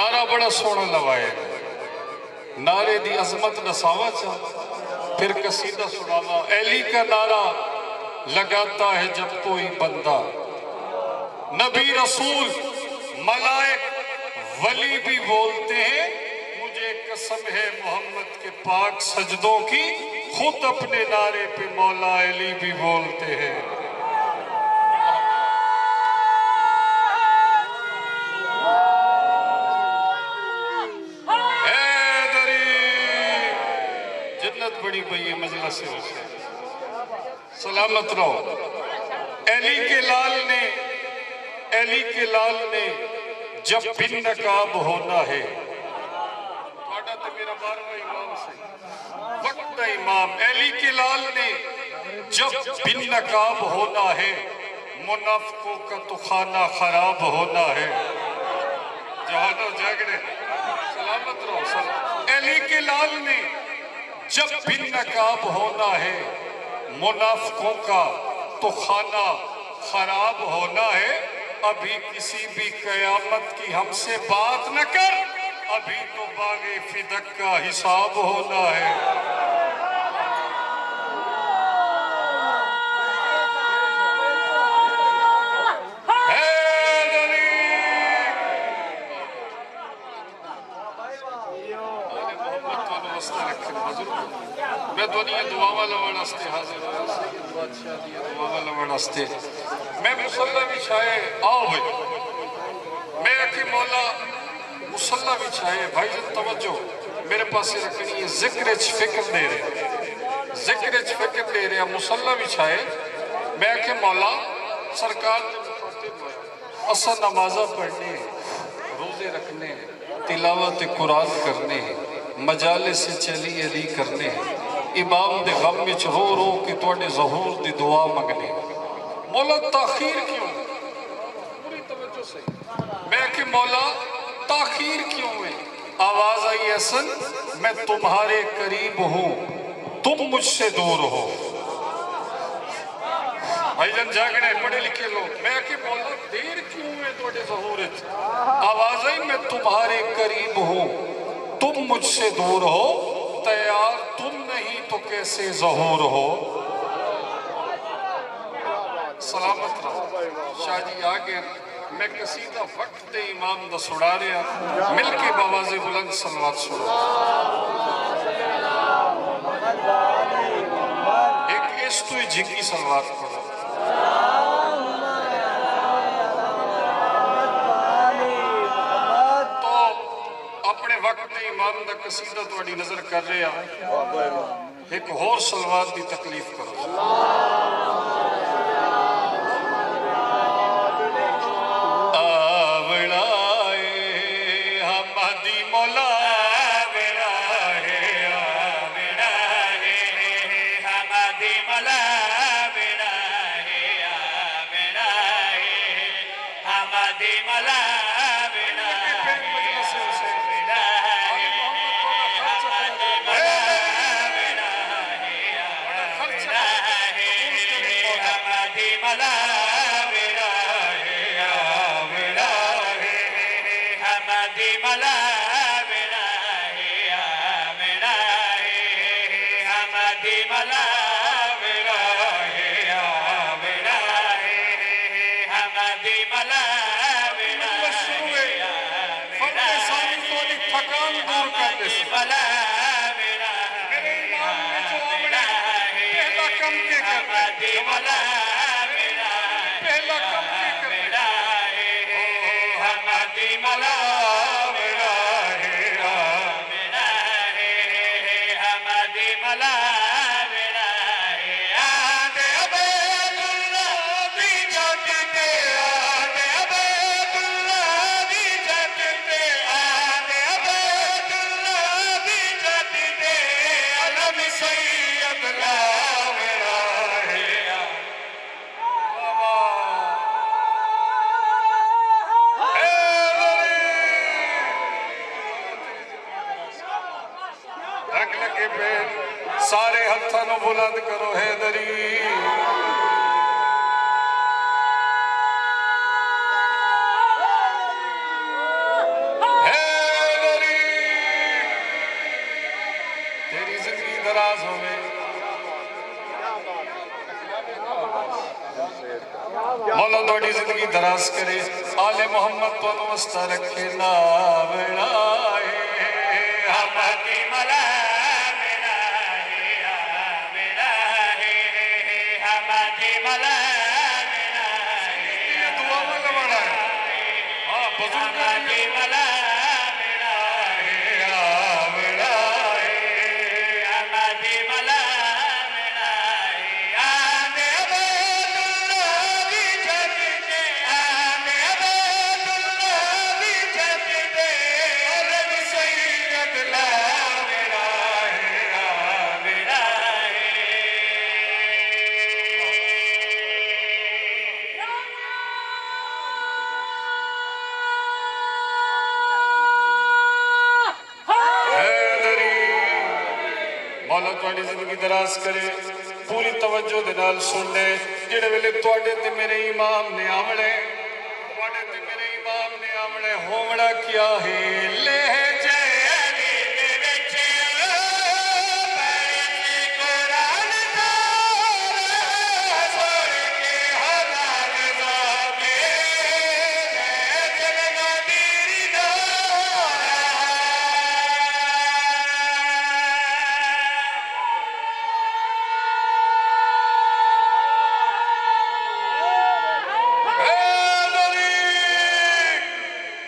نعرہ بڑا سونا لوائے نعرے دی عظمت نساوا چاہ پھر قصیدہ سناوا علی کا نعرہ لگاتا ہے جب کوئی بندہ نبی رسول ملائک ولی بھی بولتے ہیں مجھے قسم ہے محمد کے پاک سجدوں کی خود اپنے نعرے پہ مولا علی بھی بولتے ہیں بڑی بھئی مجلس سے سلامت رہو علی کے لال نے جب بن نقاب ہونا ہے توڑا تو میرا بارواں امام سے وقت امام علی کے لال نے جب بن نقاب ہونا ہے منافقوں کا تو خانہ خراب ہونا ہے جہانو جاگڑے سلامت رہو علی کے لال نے جب بن نقاب ہونا ہے منافقوں کا تو خانہ خراب ہونا ہے ابھی کسی بھی قیامت کی ہم سے بات نہ کر ابھی تو باغ فدق کا حساب ہونا ہے میں دنیا دعا والا وڑاستے حاضر سید بادشاہ دی دعا والا وڑاستے میں مصلح بچھائے آؤ بھائی میں اکی مولا مصلح بچھائے بھائی جن توجہ میرے پاس رکھنی ہے ذکر فکر دے رہے مصلح بچھائے میں اکی مولا سرکار اصل نمازہ پڑھنے روزے رکھنے تلاوت قرآن کرنے مجالس سے چلی علی کرنے امام دے غم میں رو رو کہ توڑے ظہور دی دعا مگنے مولا تاخیر کیوں پوری توجہ سے میں کہ مولا تاخیر کیوں ہے آواز آئی احسن میں تمہارے قریب ہوں تم مجھ سے دور ہو بھائی جن جاگنے پڑھے لکھے لوگ میں کہ مولا دیر کیوں ہے توڑے ظہور آواز آئی میں تمہارے قریب ہوں تم مجھ سے دور ہو تیار تم نہیں تو کیسے ظہور ہو سلامت رہو شاہ جی آگے میں قصیدہ وقت امام دا سڑا رہا مل کے باواز بلند صلوات سڑا ایک اس تو جھنگی صلوات پڑھا وقت امام دا قصیدہ توڑی نظر کر رہے ہیں ایک اور سلوات دی تکلیف کرو آوڑائے حمدی مولا آوڑائے حمدی مولا حمدی مولا تھکان دور کر دے میرے امام نے جو آمنے پہلا کم کے کرنے پہلا کم کے کرنے حمدی ملا حمدی ملا سارے ہتھانوں بلند کرو حیدری حیدری تھوڑی زندگی دراز کرے آل محمد تو واسطہ رکھے ناوڑائے حمدی ملا میرا ہے میرا ہے حمدی ملا میرا ہے یہ دعا میں لوڑا ہے ہاں بزرگ حمدی ملا میرا ہے میرا ہے حمدی ملا میرا ہے آنے عبداللہ بھی جھٹتے آنے عبداللہ بھی جھٹتے عرب سید لا میرا ہے میرا ہے حیدری مولا تھوڑی زندگی دراز کرے پوری توجہ دے نال سن لے جڑے ویلے تواڈے تے میرے امام نے آمڑے تواڈے تے میرے امام نے آمڑے ہومڑا کیا ہے لہجے علی دے وچ پڑھنے قرآن دار سور کے حلال ذاتے جلوہ دیری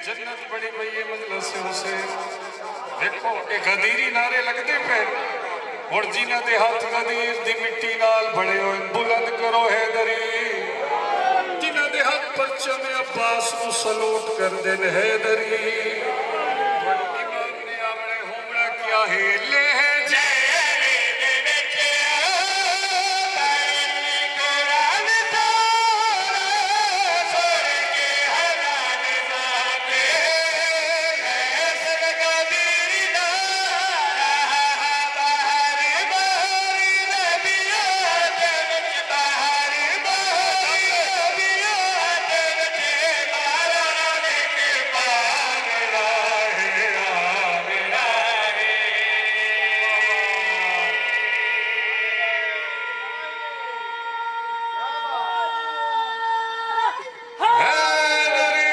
جنت بڑی بھئی یہ مجلس سے اسے دیکھو ایک غدیری نعرے لگتے پہ اور جینا دے ہاتھ غدیر دی مٹی نال بڑے ہوئے بلند کرو حیدری جینا دے ہاتھ پرچم عباس کو سلوٹ کر دین حیدری امام نے آمڑے ہومڑا کیا ہے لہجے علی دے وچ پڑھنے قرآن دار سور کے حلال ذاتے جلوہ دیری بہار بہاری ربیعت وچ بہار بہاری ربیعت وچ باران کے پان راہے میرا ہے حیدری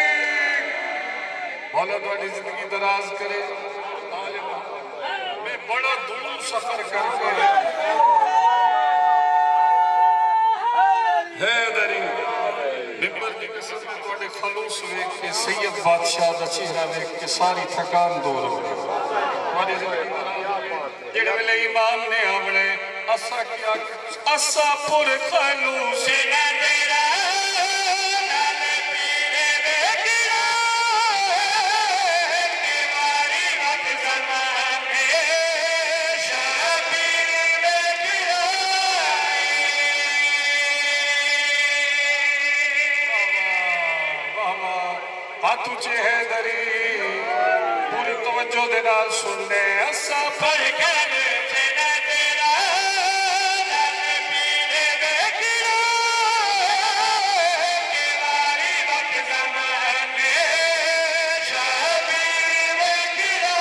مولا تھوڑی زندگی دراز کرے آل محمد میں بڑا دور سفر کر کے حیدری ممبر کی قسم میں تھوڑے خلوص ویک کے سید بادشاہ دا چہرہ ویک کے ساری تھکان دور ہو گئی تھوڑی زندگی دراز جڑے ویلے امام نے آمڑے اسا کیا اسا پر خلوص سینہ تیرا نال پیرے ویکھیا دیواری وقت زمانے شبیر ویکھیا واہ واہ ہاتھ اونچے حیدری پوری توجہ دے نال سن لے اسا پر کر سینہ تیرا نال پیرے ویکھیا دیواری وقت زمانے شبیر ویکھیا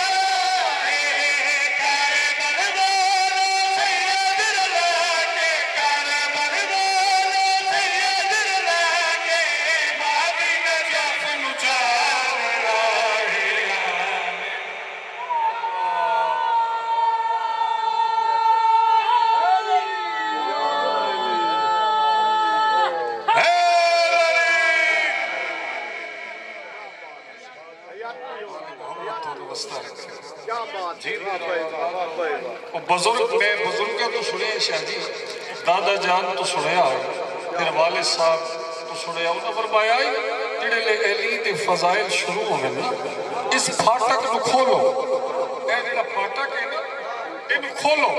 کربل والو سید رلانے کربل والو سید رلانے مادی نجف نجار راہے بزرگ میں بزرگہ تو سنے شاہ جی دادا جان تو سنیا پھر والد صاحب تو سنیا انہوں فرمایا جڑے لے علی دے فضائل شروع ہوئے نا اس پھاٹک نو کھولو اے جڑا پھاٹک ہے نا انو کھولو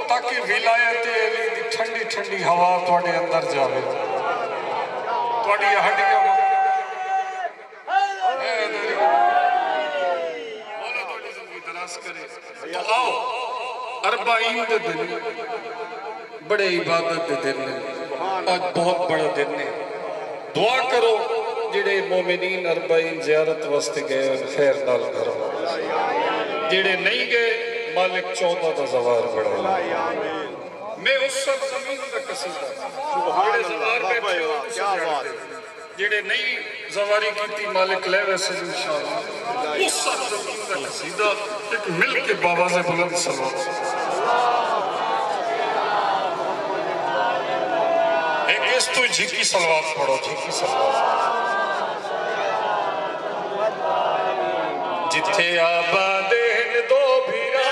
تاکہ ولایت علی دی ٹھنڈی ٹھنڈی ہوا تواڈے اندر جاوے تواڈی ہڈیاں مولا تواڈی زندگی دراز کرے تو آؤ اربعین دے دن بڑے عبادت دے دن آج بہت بڑا دن ہے دعا کرو جڑے مومنین اربعین زیارت واسطے گئے خیر نال گھر جڑے نہیں گئے مالک 14 دا زوار بڑھا میں اس سب زمین دا قصیدہ جڑے زوار بیٹھے ہو تسے جانتے جڑے نہیں زواری کیتی مالک لے ویسے انشاءاللہ اس سرزمین کا قصیدہ ایک مل کے باواز بلند صلوات ایک اس تو جھکی صلوات پڑھو جھکی صلوات جتھے آبادین دو بھیرا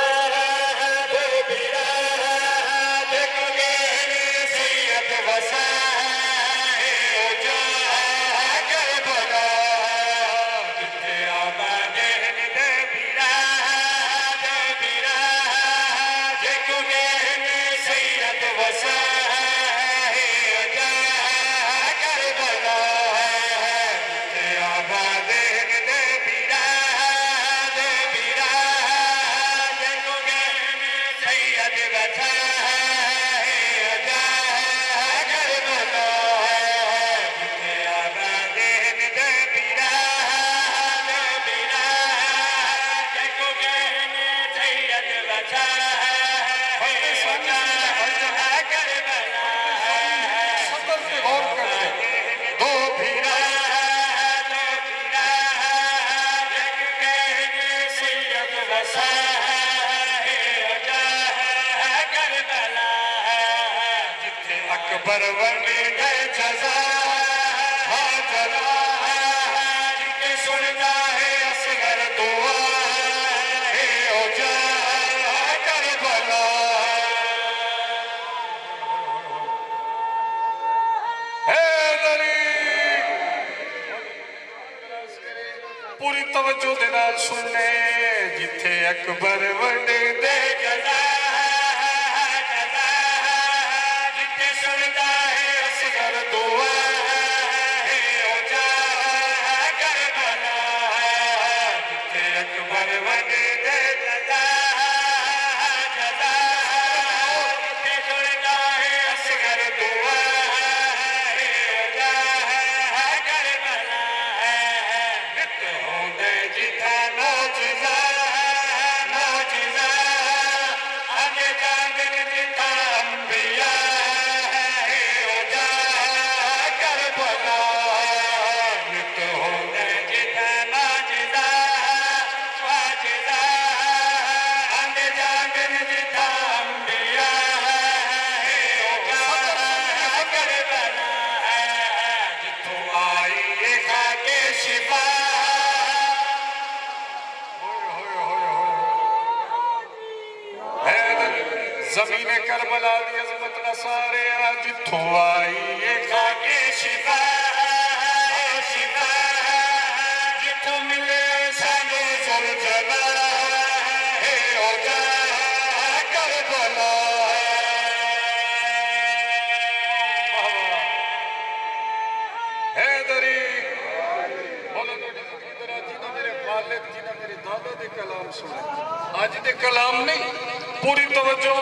اکبر ونی دے جزا ہاں جلا جتے سنتا ہے اصغر دعا ہے او جا کربلا حیدری پوری توجہ دنال سننے جتے اکبر ونی دے جزا زمین کربلا دی عظمت نصارے جتھوں آئی ایک آگے شفا جتھوں ملے سانے زلزلہ ہے او جا کربلا حیدری مولانا جنہوں میرے والد جنہوں میرے دادا دے کلام سنے آج دے کلام نہیں پوری توجہ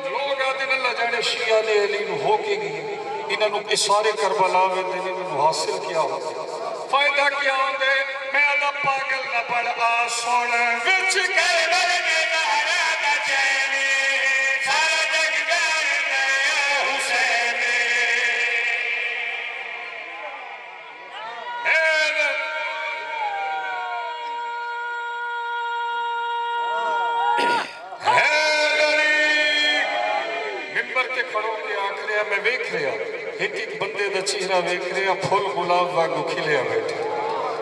لوگ آدھے اللہ جانے شیعہ نے علی نو ہو کے گئی انہوں نے سارے کربلا میں دے انہوں حاصل کیا ہوتا فائدہ کیا ہوتا میں آدھا پاگل نہ پڑ آسون وچ کربل میں دہرہ دا چینے سارا جگ جان دے حسین کھڑوں کے آکھ رہا میں ویکھ رہا ایک ایک بندے دا چہرہ ویکھ رہا پھول گلاب واگو کھلیا بیٹھے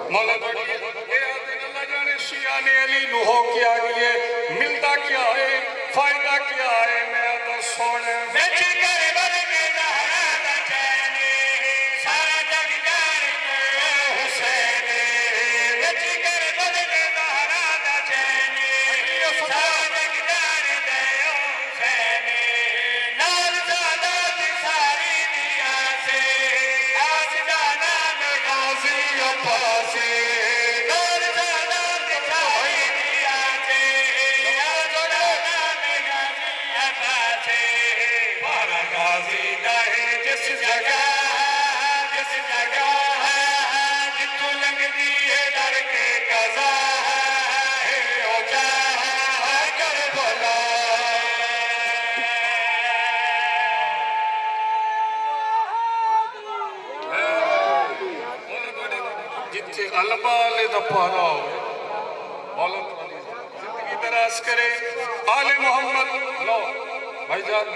مولا بڑی اے آدھن اللہ جانے شیعہ نے علی نو ہو کے آگئے ملتا کیا ہے فائدہ کیا ہے میں آدھا سونے ویچ کر بل کے دہرہ دا چینے سارا جگ جانے حسین ویچ کر بل کے دہرہ دا چینے سارا جگ جانے دے حسین نال زادہ ساری دیا سے آج جانا میں غازی عباسی نال زادہ ساری دیا سے آج جانا میں غازی عباسی پارا غازی دائے جس جگہ جتوں لنگ دیئے در کے قضا ہے او جا کربلا جتھے علماء والے دا پہرا ہوئے مولا تعالی زندگی دراز کرے آل محمد لو بھائی جان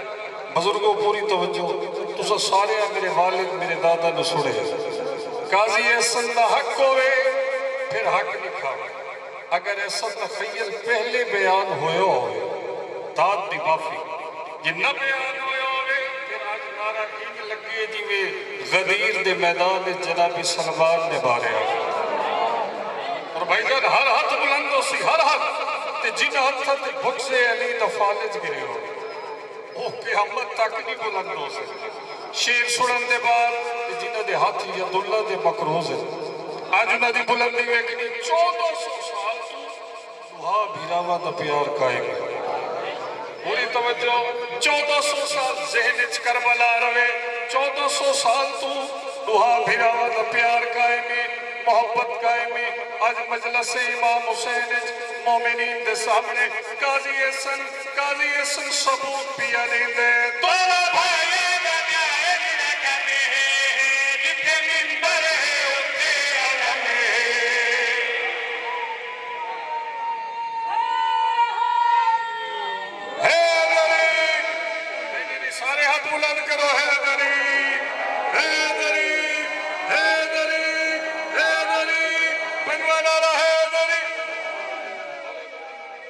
بزرگوں پوری توجہ تسا سارے میرے والد میرے دادا نے سنے قاضی احسن دا حق ہوئے پھر حق لکھا اگر ایسا تخیل پہلے بیان ہوئے داد دی معافی جنہ بیان ہوئے پھر آج نارا این لگے جی میں غدیر دے میدان جناب سلمان نے بارے اور بھائی جان ہر ہاتھ بلند ہو سی ہر ہاتھ تے جن ہاتھ تے بھک سے علی دا فالج گرے ہو وہ قیامت تک نہیں بلند ہو سکتا شیر سڑن دے بعد جنہ دے ہاتھ یداللہ دے مقروض ہے آج انہاں دی بلندی ویکھنی 1400 سال تو دعا بھیراوا دا پیار قائم ہے پوری توجہ 1400 سال ذہن اچ کربلا روے 1400 سال تو دعا بھیراوا دا پیار قائم ہے محبت قائم ہے آج مجلس امام حسین مومنین دے سامنے قاضی احسن ثبوت پیا نہیں دے تو بھائی بلند کرو حیدری حیدری حیدری حیدری بنوانا رہا حیدری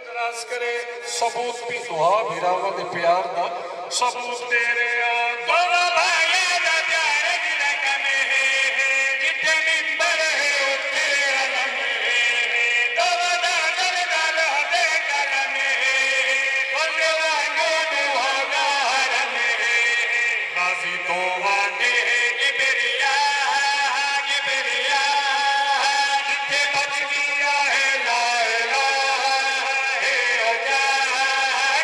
دراز کرے ثبوت بھی دعا بھیراوا دے پیار دا ثبوت دے رہے ہیں دونوں بھائی دا پیار گرہ کمیں جتے ممبر ہے اٹھے علم دونوں دادر دل ہدے کرمیں کل وانگو دعا گارم غازی تو وانگے گبریا گبریا جتے بچ گیا ہے لا الہ ہے اجا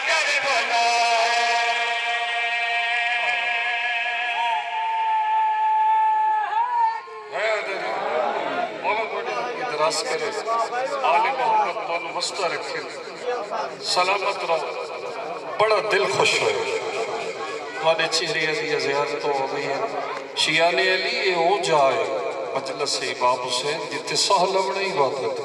کربلا دراز کرے آل محمد دونوں وسطہ رکھیں سلامت رہو بڑا دل خوش ہوئے توانے چہرے علی زیارتوں ہوئی ہیں شیعان علی یہ ہو جائے مجلس امام حسین جتے ساہ لمنا عبادت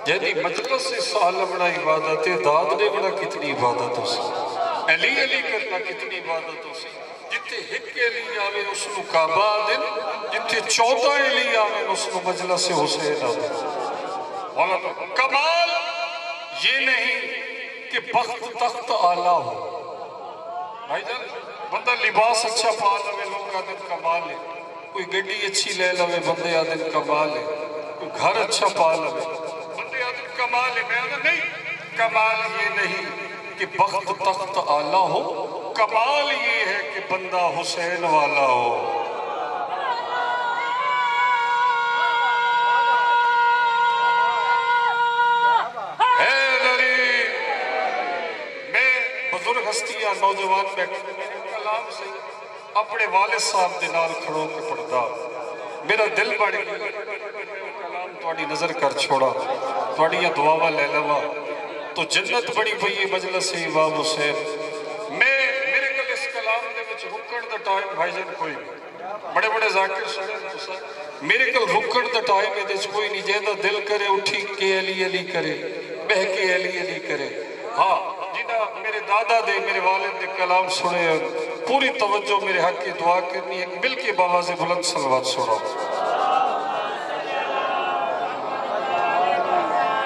یعنی مجلس ساہ لمنا عبادت داد نے بڑا کتنی عبادت ہو سی علی کرنا کتنی عبادت ہو سی جتے ہک علی آوے اس نو کعبہ دن جتے 14 علی آوے اس نو مجلس حسین آوے کمال یہ نہیں کہ بخت تخت آلہ ہو بھائی جان بندہ لباس اچھا پا لوے لوگ آدھن کمال ہے کوئی گڑی اچھی لے لوے بندے آدھن کمال ہے کوئی گھر اچھا پا لوے بندے آدھن کمال ہے میں آدھن نہیں کمال یہ نہیں کہ بخت تخت آلہ ہو کمال یہ ہے کہ بندہ حسین والا ہو بزرگ ہستیاں نوجوان بیٹھے میرے کلام سے اپنے والد صاحب دنال کھڑوں کے پڑھتا میرا دل بڑھ گیا کلام توڑی نظر کر چھوڑا توڑی یہ دعاوہ لے لوا تو جنت بڑی پئی مجلس امام حسین میرے کل اس کلام دے وچ رکڑ دا ٹائم بھائی جان کوئی بڑے بڑے ذاکر سنے میرے کل رکڑ دا ٹائم ہے دیچ کوئی نہیں جیدہ دل کرے اٹھی کے علی کرے بہ کے علی کرے ہاں جنہ میرے دادا دے میرے والد دے کلام سنے پوری توجہ میرے حق کی دعا کرنی ہے مل کے باواز بلند صلوات سنا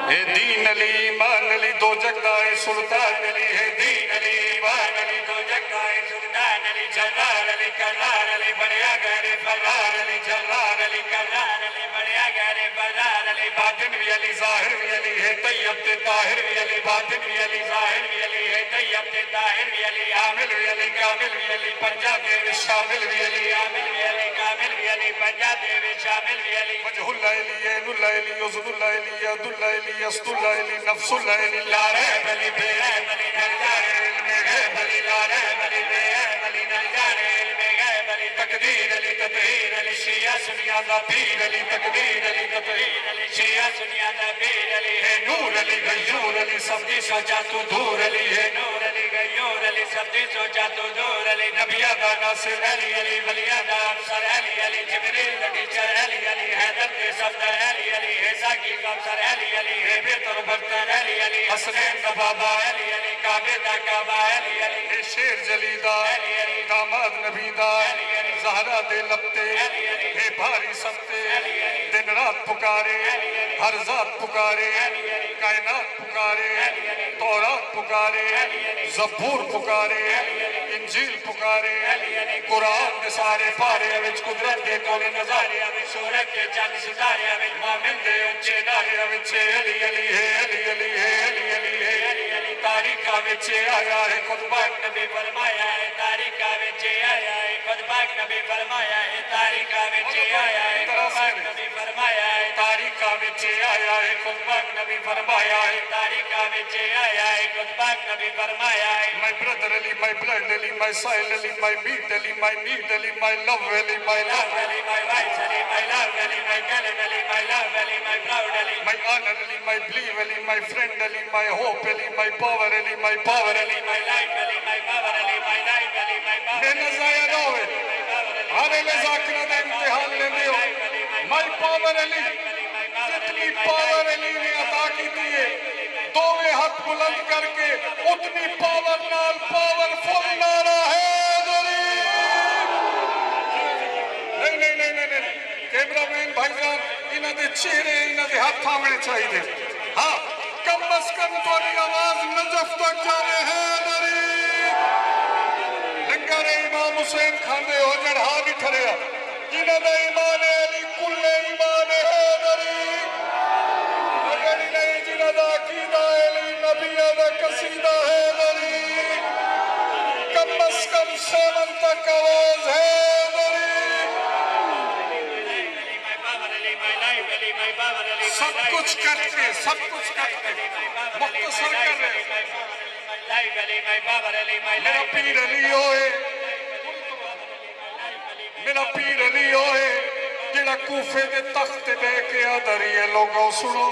اے دین علی ایمان علی دو جگدائے سلطان علی ہے دین علی ایمان علی دو جگدائے سلطان علی جلال علی کرار علی بڑیا گھر فرار علی جلال علی کرار علی بڑیا گھر فرار علی باطن بھی علی ظاہر بھی علی ہے طیب تے طاہر بھی علی باطن بھی علی ظاہر بھی علی ہے طیب تے طاہر بھی علی عامل بھی علی کامل بھی علی پنجاب دے شامل بھی علی عامل بھی علی کامل بھی علی پنجاب دے شامل بھی علی وجہ اللہ علی عین اللہ علی عزم اللہ علی عد اللہ علی عصد اللہ علی نفس اللہ علی لا ریب علی بے ریب علی نرجار علم غیب علی لا ریب علی بے ریب علی نرجار علم غیب علی تقدیر علی تطہیر علی شیعہ سنیا دا پیر علی تقدیر علی تطہیر علی شیعہ سنیا دا پیر علی ہے نور علی غیور علی سب دی سوچا تو دور علی ہے نور علی غیور علی سب دی سوچا تو دور علی نبیہ دا ناصر علی علی ولیہ دا افسر علی علی جبریل دا ٹیچر علی علی حیدر دے صفدر علی علی ہے ساکی کوثر علی علی ہے بہتر برتر علی علی حسنین دا بابا علی علی کعبے دا کعبہ علی علی ہے شیر جلیدہ داماد نبیدہ زہرہ دے لپتے ہے بھاری سبتے دن رات پکارے ہر ذات پکارے کائنات پکارے تورات پکارے زبور پکارے انجیل پکارے قرآن دے سارے پارے وچ قدرت دے کولے نظارے وچ سورت دے چند ستارے وچ مومن دے اونچے نعرے وچ علی علی ہے علی علی ہے علی علی ہے علی علی تاریخہ وچ آیا ہے خود پاک نبی فرمایا ہے تاریخہ وچ آیا ہے خود پاک نبی فرمایا ہے تاریخہ وچ آیا ہے خود پاک نبی فرمایا ہے تاریخہ وچ آیا ہے خود پاک نبی فرمایا ہے تاریخہ وچ آیا ہے خود پاک نبی فرمایا ہے my brother Ali my blood Ali my soil Ali my beat Ali my need Ali my love Ali my love Ali my wife Ali my love Ali my calm Ali my love Ali my proud Ali my honor Ali my belief Ali my friend Ali my hope Ali my power Ali my power Ali my life Ali my power Ali my life Ali my power میں نظائر ہوئے ہر علی ذاکرہ دا امتحان لیندے ہو my power Ali جتنی power علی نے عطا کی دیئے دوویں ہاتھ بلند کر کے اتنی پاور نال پاور فل نارا ہے دری نہیں کیمرہ مین بھائی جان انہاں دے چہرے انہاں دے ہاتھ تھامنے چاہیے دے ہاں کم از کم توڑی آواز نجف تک جانے ہے دری لنگر امام حسین کھاندے ہو جڑھا بھی ٹھریا انہاں دا ایمان علی کل ایمان ہے دری اگری نہیں جنہ دا عقیدہ علی نبی دا قصیدہ ہے دری کم از کم 7 تک آواز ہے دری سب کچھ کرتے مختصر کر رہے میرا پیر علی ہوئے میرا پیر علی ہوئے جڑا کوفے دے تخت بے کے آدھری ہے لوگوں سنو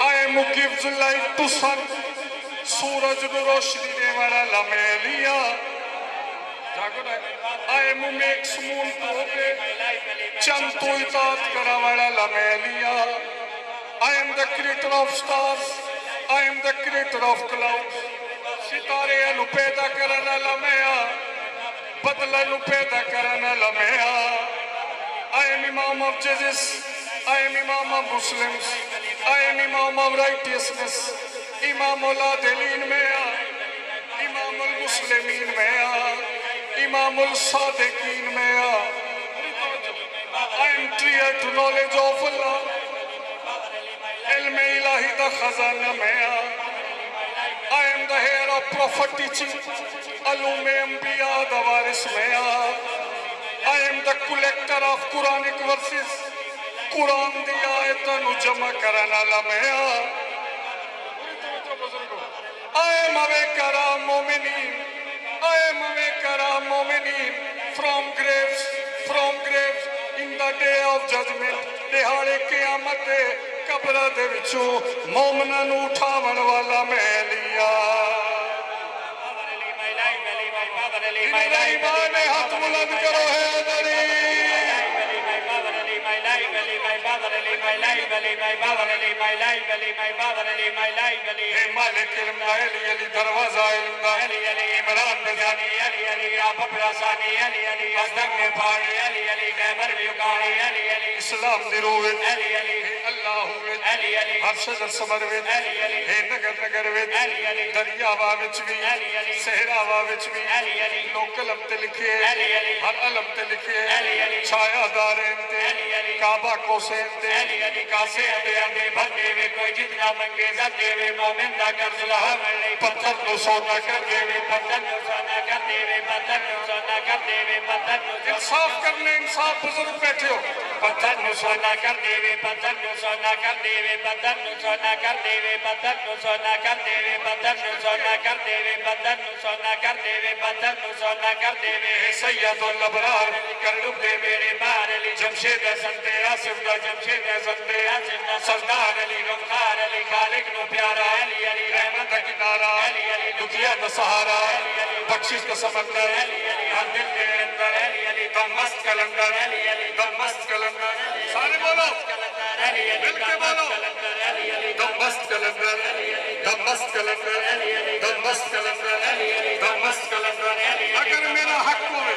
I am who gives light to sun سورج نو روشنی دے والا لمحے لیا I am who makes moon to obey چند تو اطاعت کرا والا لمحے لیا I am the creator of stars I am the creator of clouds ستارے انو پیدا کرنا لمحہ بدلہ نو پیدا کرنا لمحہ I am Imam of Jesus I am Imam of Muslims I am Imam of righteousness Imam al-Adilin میں Imam al-Muslimin میں Imam al-Sadiqin میں I am clear to knowledge of Allah علم الہی دا خزانہ میں I am the heir of prophet teaching علوم انبیاء دا وارث میں I am the collector of Quranic verses قرآن دی آیتاں جمع کرنا لمحہ I am awaker of مومنین I am awaker of مومنین from graves in the day of judgment دہاڑے قیامت قبرہ دے وچوں مومنہ نو اٹھاون والا میں لیا میرا ایمان ہاتھ بلند کرو ہے دری اے مالک علم دا علی دروازہ علم دا عمران نظانی علی آپ اپراسانی علی ازدن میں پھاڑی علی خیبر بھی اکاڑی اسلام دی رویت اللہ ہویت ہر شجر سمر ویت اے نگر ویت دریاوہ وچ بھی سہراوہ وچ بھی لوگ قلم تے لکھے ہر علم تے لکھے چھایا دارین تے کعبہ کو سینتے کاسے اندے بھگے وے کوئی جتنا منگے زدے وے مومن دا قرض لہا پتھر نو سونا کر دے وے پتھر نو سونا کر دے وے پتھر نو سونا کر دے وے پتھر نو انصاف کرنے انصاف بزرگ بیٹھے ہو پتھر نو سونا کر دے وے پتھر نو سونا کر دے وے پتھر نو سونا کر دے وے پتھر نو سونا کر دے وے پتھر نو سونا کر دے وے پتھر نو سونا کر دے وے پتھر نو سونا کر دے وے سید الابرار کر ڈب دے میرے بار علی جمشید سنتے آصف دا جمشید سنتے آصف دا سردار علی غمخار علی خالق نو پیارا علی رحمت کنارا دکھیا دا سہارا بخشش دا سمندر ہر دل دے اندر دم مست کلندر دم مست کلندر سارے بولو مل کے بولو دم مست کلندر دم مست کلندر دم مست کلندر دم مست کلندر اگر میرا حق ہوئے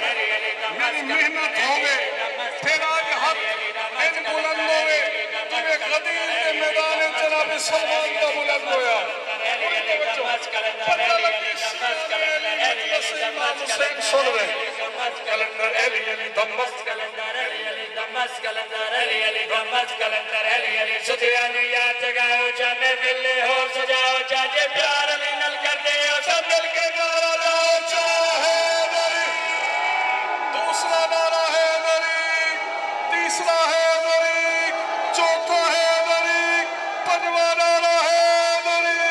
میری محنت ہوئے پھر آج حق ان بلند ہوئے تمہیں غدیر کے میدان جناب سلمان کا بلند ہویا پتہ لگی مجلس امام حسین سن رہے کلندر علی علی دم مست کلندر علی علی دم مست کلندر علی علی دم مست کلندر علی علی سجیانی یا جگاؤ چاہے بلے ہو سجاؤ چاہے پیار علی نل کر دے ہو سب مل کے نعرہ لاؤ چاہے دری دوسرا نعرہ ہے دری تیسرا ہے دری چوتھا ہے دری پنجواں نعرہ ہے دری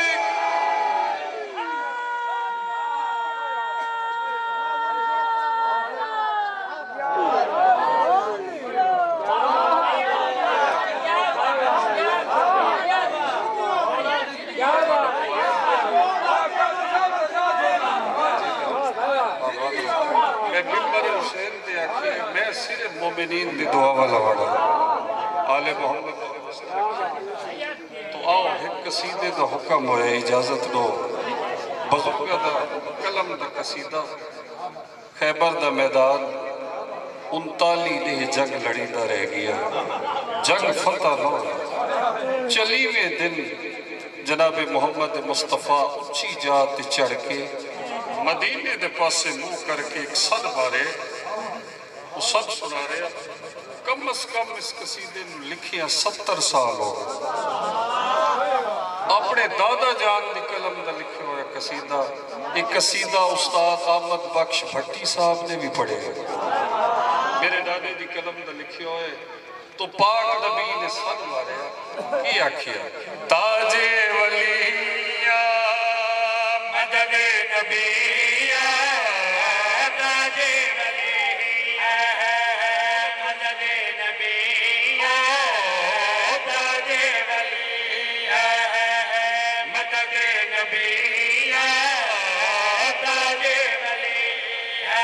میں ممبر حسین دے آکھے میں صرف مومنین دی دعا والا وڑا آل محمد تو آؤ ایک قصیدے دا حکم ہوئے اجازت دو بزرگہ دا کلم دا قصیدہ خیبر دا میدان 39 دے جنگ لڑی دا رہ گیا جنگ فتح نہ چلی میں دن جناب محمد مصطفیٰ اچھی جات چڑھ کے مدینے دے پاسے منہ کر کے ایک صد بارے وہ صد سنا رہے کم از کم اس قصیدے میں لکھیاں 70 سال ہو اپنے دادا جان دی قلم دا لکھے ہوئے قصیدہ ایک قصیدہ استاد احمد بخش بھٹی صاحب نے بھی پڑھے میرے دادے دی قلم دا لکھے ہوئے تو پاک نبی نے صد مارے کیا کیا تاج ولیہ مدد نبیہ تاج ولیہ مدد نبیہ تاج ولیہ مدد نبیہ تاج ولیہ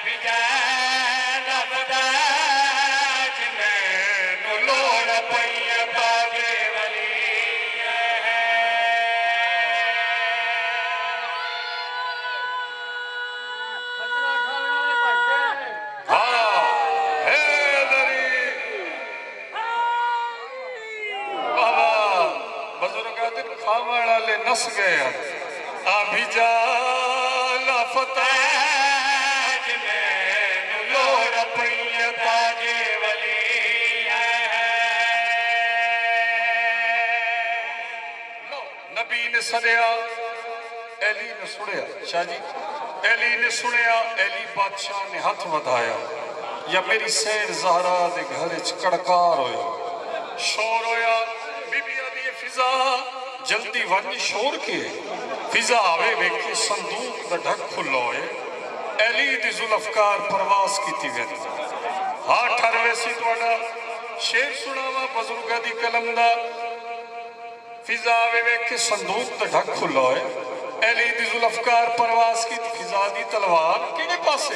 بجان ابداج میں نلوڑ پئی تاج ولیہ کھاوڑا لے نس گیا آبھی جال فتاج میں نلوڑ پئی تاج ولی نبی نے سنیا ایلی نے سنیا شاہ جی ایلی نے سنیا ایلی بادشاہ نے ہاتھ ودھایا یا میری سیر زہرا دے گھر کڑکار ہویا شور ہویا بی بی آدھی فضا جلدی ون شور کے فضا آوے ویکھے صندوق دا ڈھک کھلو ہے ایلی دی ذوالفقار پرواز کی تھی ویدی ہاں ٹھروے سی توڑا شیر سناوا بزرگا دی کلم دا فضا آوے ویکھے صندوق دا ڈھک کھلو ہے ایلی دی ذوالفقار پرواز کی تھی فضا دی تلوار کینے پاسے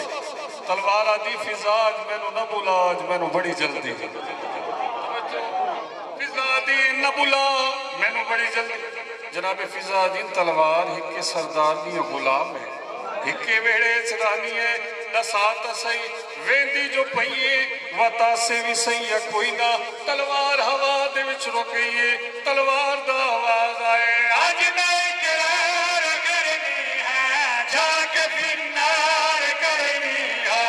تلوار آدھی فضا آج میں نو نہ بولا آج میں نو بڑی جلدی فضا دی نہ بولا میں نو بڑی جلدی جناب فضا دین تلوار ہکے سردارنی غلام ہے ہکے ویڑے چرانی ہے نسات سہی ویندی جو پئیے وطا سے بھی سہی ہے کوئی نہ تلوار ہوا دے وچ رکئی ہے تلوار دا آواز آئے آج میں اقرار کرنی ہے جا کے بنار کرنی ہے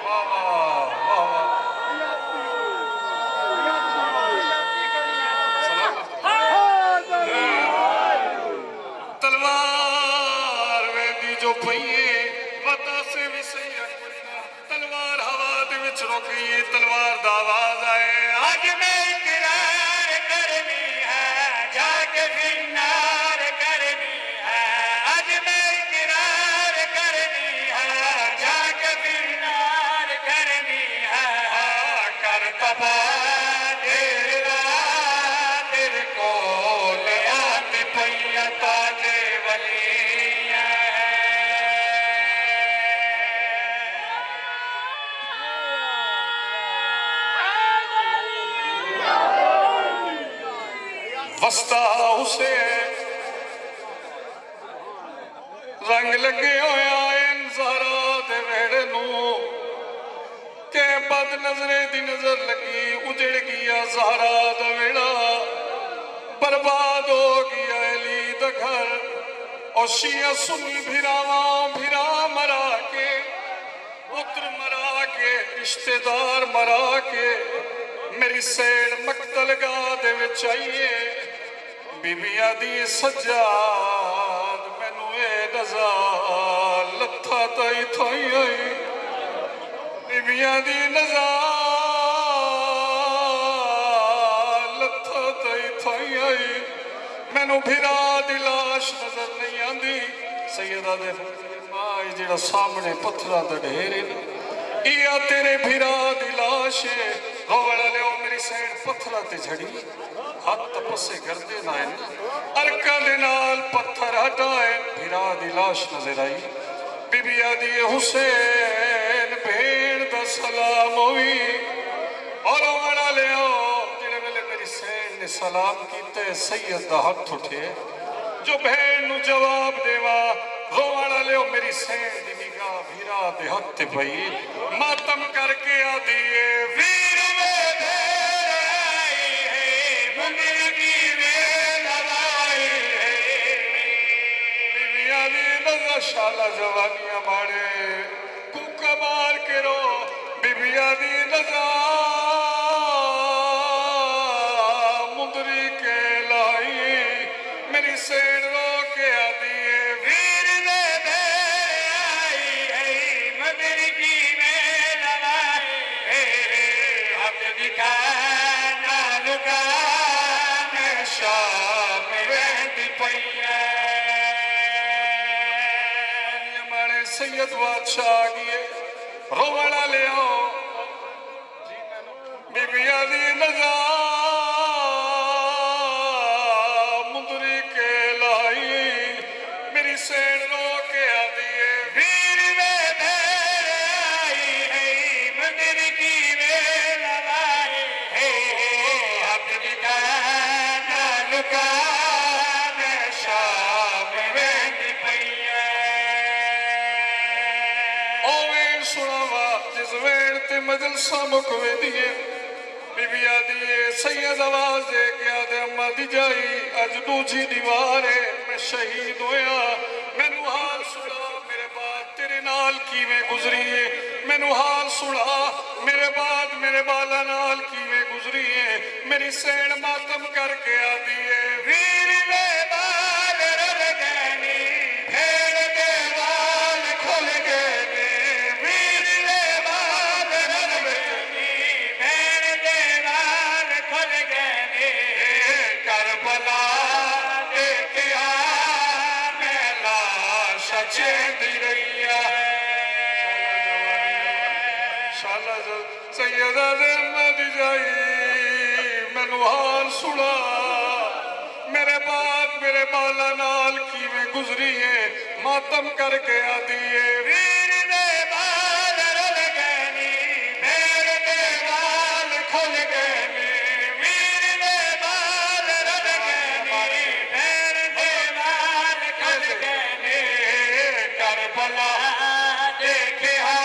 واہ واہ واہ تلوار ویندی جو پئیے وطا سے بھی سہی تلوار ہوا دے وچ رکئی تلوار دا آواز آئے آج میں اقرار کرنی ہے جا کے بنار کرنی ہے آج میں اقرار کرنی ہے جا کے بنار کرنی ہے کر تبا تیرا تیرے کو لے آتے پئیے تاج ولی ہستا حسین رنگ لگے ہویا این زہرا دے ویڑے نو کہ بد نظرے دی نظر لگی اجڑ گیا زہرا دا ویڑا برباد ہو گیا علی دا گھر اور شیعہ سنی بھراواں بھرا مرا کے پتر مرا کے رشتہ دار مرا کے میری سیڑ مقتل گاہ دے وچ آئیے بی بی آدھی سجاد مینو اے نظار لتھا تائی تھائی آئی بی بی آدھی نظار لتھا تائی تھائی آئی مینو بھرا دی لاش نظر نہیں آندی سیدہ دے مائی جڑا سامنے پتھرہ دا ڈھیرے نا ایا تیرے بھرا دی لاش ہے روڑا لے او میری سین پتھرہ تے جھڑی ہاتھ تپسے گردے نائن ارکا دنال پتھر ہٹائے بھرا دی لاش نظر آئی بی بی آدھی حسین بھیڑ دا سلام ہوئی اور روڑا لے او جنہیں ملے میری سین نے سلام کیتے سید دا ہاتھ اٹھے جو بھیڑ نو جواب دیوا روڑا لے او میری سین دی نگاہ بھیرا دے ہاتھ پئی ماتم کر کے آدھیے ویر میں بھیڑ آئی ہے مندر کی ویر آئی ہے بی بی آدھی نظر شالہ جوانیاں مارے کوکا مار کے رو بی بی آدھی نظر مندری کے لائی میری سین رو کے آدھیے ویر میں بھیڑ آئی ہے مندر کی ویر آئی ہے ہاتھ دکھانا لکان شام ویندی پئیے ہمارے سید بادشاہ آگئے روڑا لے آؤ بی بی آدھی نظار مندری کے لائی میری سین رو کے آدھیے ویر میں بھیڑ آئی ہے مندر کی ویر آئی ہے ہاتھ دکھانا لکان شام ویندی پئیے او وین سناوا جس وین تے مجلسہ مکوے دیئے بی بی آدھیے سید آواز دے کے آدھے اماں دی جائی اج دوجی دیوارے میں شہید ہویا میں نو حال سنا میرے بعد تیرے نال کیویں گزریے میں نو حال سنا میرے بعد میرے بالا نال کیویں گزریے میری سین ماتم کر کے آدھیے ویر میں بال رل گئنی پھیڑ دے وال کھل گئنی ویر میں بال رل گئنی پھیڑ دے وال کھل گئنی کربلا دیکھیا میں لاش چیندی رہیا شالہ سیدہ دے مد جائی میں نو حال سنا میرے بعد میرے بالا نال کیویں گزریے ماتم کر کے آدھیے ویر دے بال رل گئنی پھیڑ دے وال کھل گئنی ویر دے بال رل گئنی پھیڑ دے وال کھل گئنی کربلا دیکھیا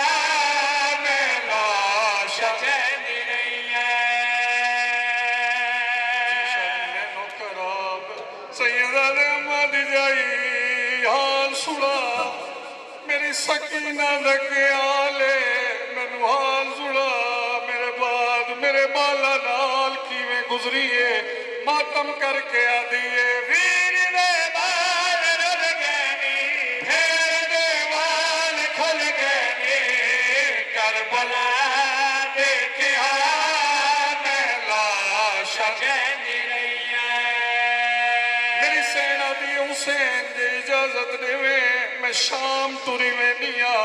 میں لاش چیندی رہی ہے سیدہ دے اماں دی جائی حال سنا میری سکینہ دکے آلے میں نو حال سنا میرے بعد میرے بالا نال کیویں گزریے ماتم کر کے آدھیے ویر دے بال رل گئنی پھیڑ دے وال کھل گئنی کربلا دیکھیا میں لاش چیندی رہی ہے میری سینہ دی حسین دی اجازت دیوے میں شام توری میں نیا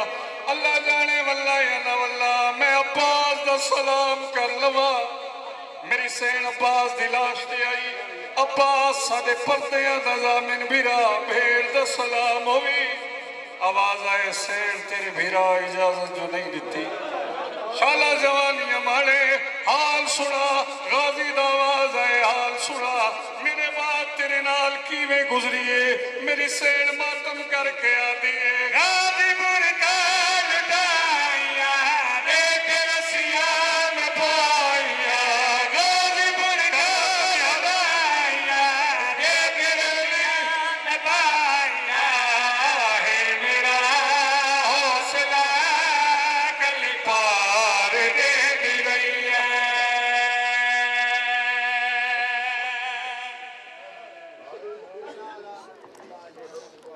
اللہ جانے واللہ یا نہ واللہ میں عباس دا سلام کر لوا میری سین عباس دی لاش دی آئی عباس سادے پردیاں دا زامن بھیرا بھیڑ دا سلام ہوئی آواز آئے سین تیرے بھیرا اجازت جو نہیں دیتی شالہ جوانی ہمارے حال سنا غازی دا آواز آئے حال سنا میرے بعد تیرے نال کیویں گزریے میری سیڑ ماتم کر کے آدی